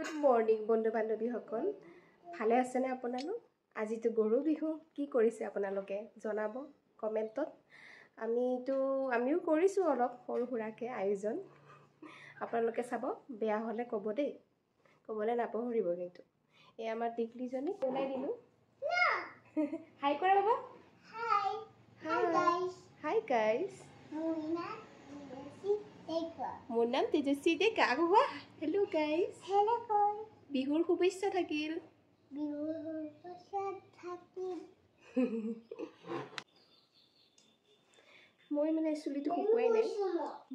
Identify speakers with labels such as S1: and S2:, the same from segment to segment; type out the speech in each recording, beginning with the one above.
S1: Good morning বন্ধু বান্ধৱীসকল, ভালে আছেনে আপোনালোক? আজিতো গৰু বিহু, কি কৰিছে আপোনালোকে জনাব কমেণ্টত। আমিও কৰিছোঁ অলপ সৰু সুৰাকৈ আয়োজন। আপোনালোকে চাব, বেয়া হ'লে ক'ব দেই, ক'বলৈ নাপাহৰিব কিন্তু। এই আমাৰ টিকলিজনী ওলাই দিলোঁ। হাই কৰা বাবা। Hi guys. মোৰ নাম তেজস্বী ডেকা। আকৌ কোৱা হেল্ল' গাইজ। বিহুৰ শুভেচ্ছা থাকিল। মই মানে চুলিটো শুকুৱাই নাই,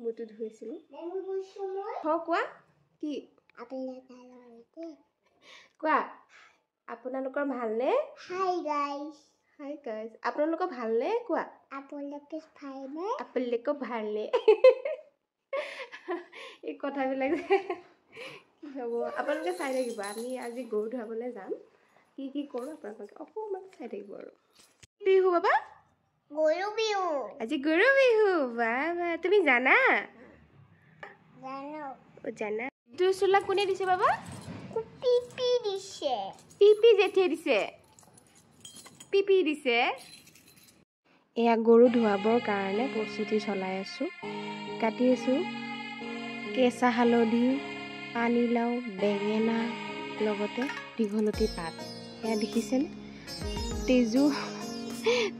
S1: মূৰটো ধুইছিলোঁ। কোৱা কি কোৱা, আপোনালোকৰ ভালনে? Hi guys. আপোনালোকৰ ভালনে? কোৱা আপোনালোকে ভালনে? এই কথাবিলাক কি হ'ব, আপোনালোকে চাই থাকিব। আমি আজি গৰু ধুৱাবলৈ যাম, কি কৰোঁ আপোনালোকে অকণমান চাই থাকিব। আৰু বিহু বাবা, গৰু বিহু আজি। গৰু বিহু বা তুমি জানা? জানা। তোৰ চোলা কোনে দিছে বাবা? পিপি দিছে। পিপি জেঠিয়ে দিছে। পিপি দিছে। এয়া গৰু ধুৱাবৰ কাৰণে প্ৰস্তুতি চলাই আছোঁ। কাটি আছোঁ কেঁচা হালধি, পানীলাও, বেঙেনা, লগতে দীঘলতি পাত। এয়া দেখিছেনে?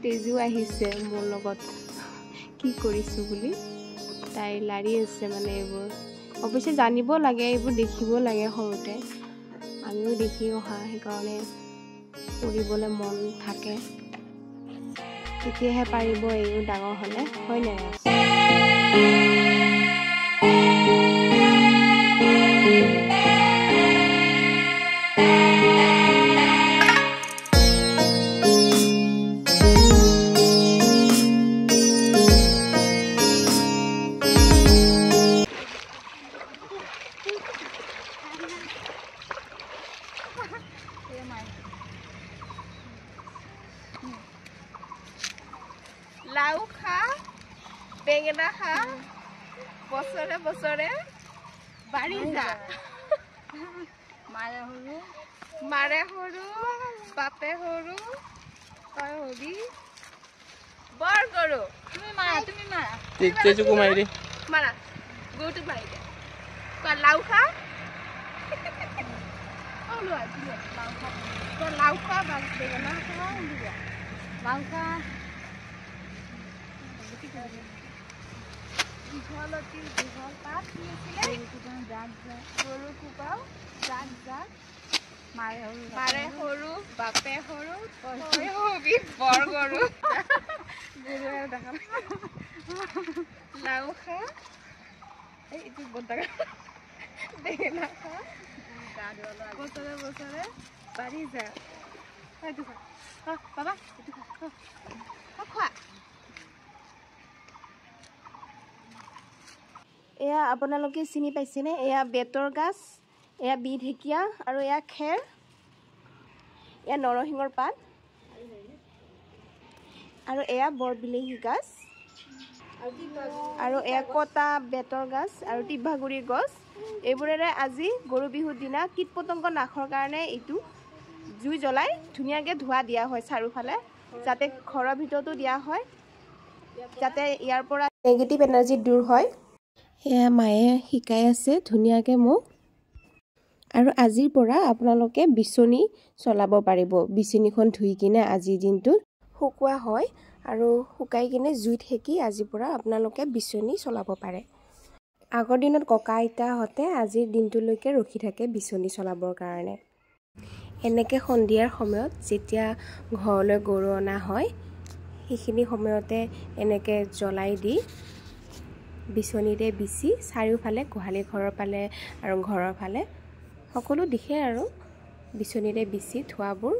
S1: তেজু আহিছে মোৰ লগত কি কৰিছোঁ বুলি। তাই লাৰি আছে মানে এইবোৰ। অৱশ্যে জানিব লাগে, এইবোৰ দেখিব লাগে সৰুতে। আমিও দেখি অহা, সেইকাৰণে কৰিবলৈ মন থাকে। তেতিয়াহে পাৰিব এইবোৰ ডাঙৰ হ'লে, হয় নাই? লাও খা, বেঙেনা খা, বছৰে বছৰে বাঢ়ি যা। মাৰে সৰু, বাপে সৰু, তই হবি বৰ গৰু। তুমি মাৰা গৰুটোক মাৰি দে। কোৱা লাও খা। লাও খা, বেঙেনা খা, লাও খা, দীঘলতি দীঘল পাত, গৰু কোবাও জাক জাক, মাৰে সৰু, বাপে সৰু, তই হবি বৰ গৰু। লাও খা, এইটো বেঙেনা খা, বছৰে বছৰে বাঢ়ি যা। বাবা খোৱা। এয়া আপোনালোকে চিনি পাইছেনে? এয়া বেতৰ গাছ, এয়া বিহ ঢেকীয়া, আৰু এয়া খেৰ, এয়া নৰসিংহৰ পাত, আৰু এয়া বৰবিলাহী গাছ, আৰু এয়া কটা বেতৰ গাছ আৰু টিভাগুৰিৰ গছ। এইবোৰেৰে আজি গৰু বিহুৰ দিনা কীট পতংগ নাশৰ কাৰণে এইটো জুই জ্বলাই ধুনীয়াকৈ ধোঁৱা দিয়া হয় চাৰিওফালে, যাতে ঘৰৰ ভিতৰতো দিয়া হয়, যাতে ইয়াৰ পৰা নেগেটিভ এনাৰ্জি দূৰ হয়। এয়া মায়ে শিকাই আছে ধুনীয়াকৈ মোক। আৰু আজিৰ পৰা আপোনালোকে বিচনী চলাব পাৰিব। বিচনীখন ধুই কিনে আজিৰ দিনটোত শুকোৱা হয়, আৰু শুকাই কিনে জুইত সেকি আজিৰ পৰা আপোনালোকে বিচনী চলাব পাৰে। আগৰ দিনত ককা আইতাহঁতে আজিৰ দিনটোলৈকে ৰখি থাকে বিচনী চলাবৰ কাৰণে। এনেকৈ সন্ধিয়াৰ সময়ত যেতিয়া ঘৰলৈ গৰু অনা হয়, সেইখিনি সময়তে এনেকৈ জ্বলাই দি বিচনীৰে বিচি চাৰিওফালে, গোহালি ঘৰৰ ফালে আৰু ঘৰৰ ফালে সকলো দিশে আৰু বিচনীৰে বিচি ধোঁৱাবোৰ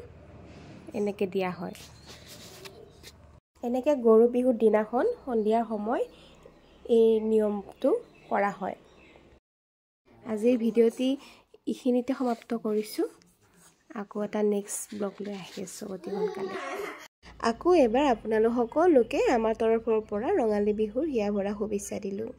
S1: এনেকৈ দিয়া হয়। এনেকৈ গৰু বিহুৰ দিনাখন সন্ধিয়াৰ সময় এই নিয়মটো কৰা হয়। আজিৰ ভিডিঅ'টি এইখিনিতে সমাপ্ত কৰিছোঁ। আকৌ এটা নেক্সট ব্লগ লৈ আহি আছোঁ অতি সোনকালে। আকৌ এবাৰ আপোনালোক সকলোকে আমাৰ তৰফৰ পৰা ৰঙালী বিহুৰ হিয়া ভৰা শুভেচ্ছা দিলোঁ।